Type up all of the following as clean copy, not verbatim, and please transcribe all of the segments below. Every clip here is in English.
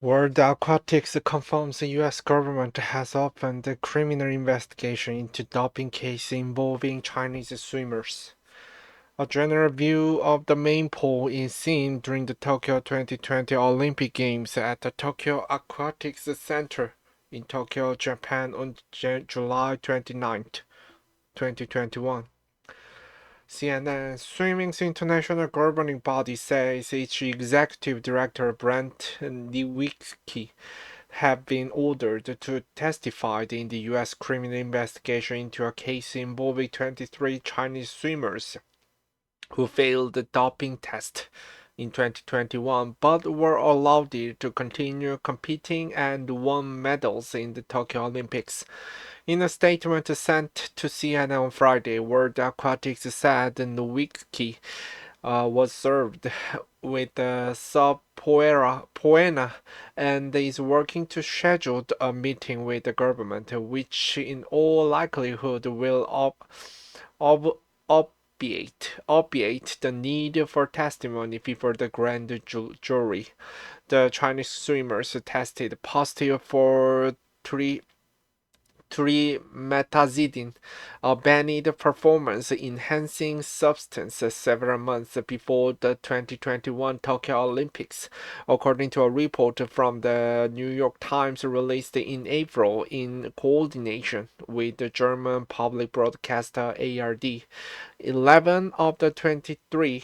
World Aquatics confirms the U.S. government has opened a criminal investigation into doping case involving Chinese swimmers. A general view of the main pole is seen during the Tokyo 2020 Olympic Games at the Tokyo Aquatics Center in Tokyo, Japan on July 29, 2021. CNN Swimming's international governing body says its executive director Brent Nowicki have been ordered to testify in the U.S. criminal investigation into a case involving 23 Chinese swimmers who failed the doping test in 2021 but were allowed to continue competing and won medals in the Tokyo Olympics. In a statement sent to CNN on Friday, World Aquatics said Nowicki was served with sub poena and is working to schedule a meeting with the government, which in all likelihood will ob obviate the need for testimony before the grand jury. The Chinese swimmers tested positive for three trimetazidine, a banned performance-enhancing substance several months before the 2021 Tokyo Olympics, according to a report from the New York Times released in April in coordination with the German public broadcaster ARD. 11 of the 23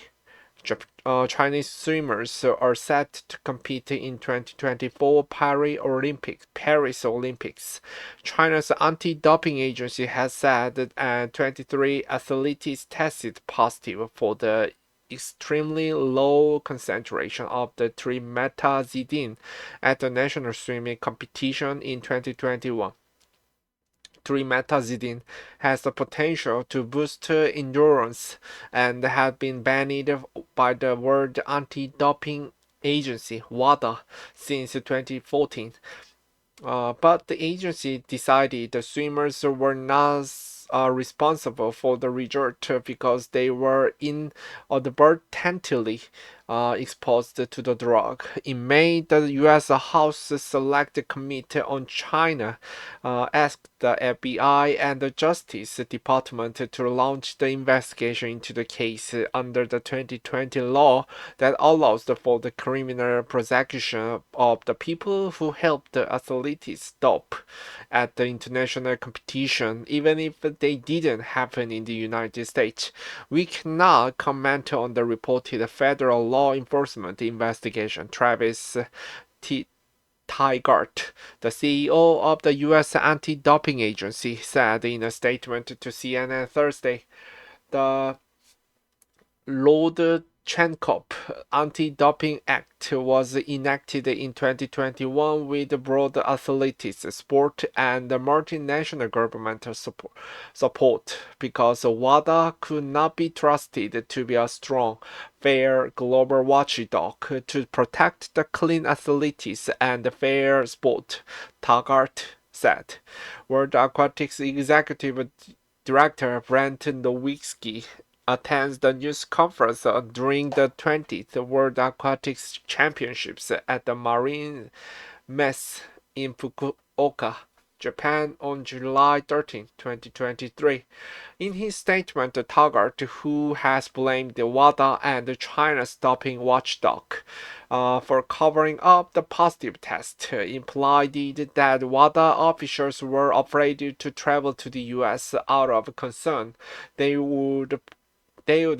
Chinese swimmers are set to compete in 2024 Paris Olympics. China's anti-doping agency has said that 23 athletes tested positive for the extremely low concentration of the trimetazidine at the national swimming competition in 2021. Trimetazidine has the potential to boost endurance and has been banned by the World Anti-Doping Agency (WADA) since 2014. But the agency decided the swimmers were not responsible for the result because they were inadvertently exposed to the drug. In May, the U.S. House Select Committee on China asked the FBI and the Justice Department to launch the investigation into the case under the 2020 law that allows for the criminal prosecution of the people who helped the athletes dope at the international competition, even if they didn't happen in the United States. We cannot comment on the reported federal law enforcement investigation, Travis T. Tygart, the CEO of the U.S. Anti-Doping Agency, said in a statement to CNN Thursday. The Lodchenkov Anti-Doping Act was enacted in 2021 with broad athletics, sport, and multinational government support because WADA could not be trusted to be a strong, fair global watchdog to protect the clean athletics and fair sport, Taggart said. World Aquatics Executive Director Brent Nowicki attends the news conference during the 20th World Aquatics Championships at the Marine Mess in Fukuoka, Japan on July 13, 2023. In his statement, Taggart, who has blamed the WADA and China's doping watchdog for covering up the positive test, implied that WADA officials were afraid to travel to the U.S. out of concern they would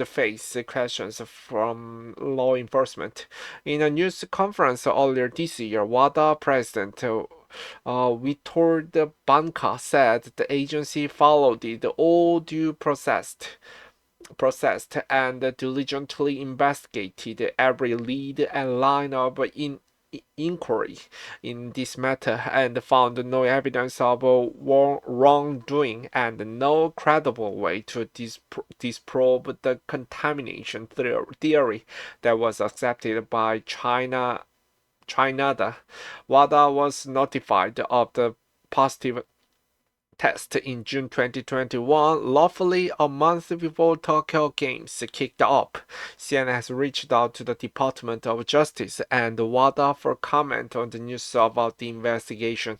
face questions from law enforcement. In a news conference earlier this year, WADA President Witold Banka said the agency followed all due processed and diligently investigated every lead and line of inquiry in this matter and found no evidence of wrongdoing and no credible way to disprove the contamination theory that was accepted by China. WADA was notified of the positive test in June 2021, lawfully a month before Tokyo Games kicked off. CNN has reached out to the Department of Justice and WADA for comment on the news about the investigation.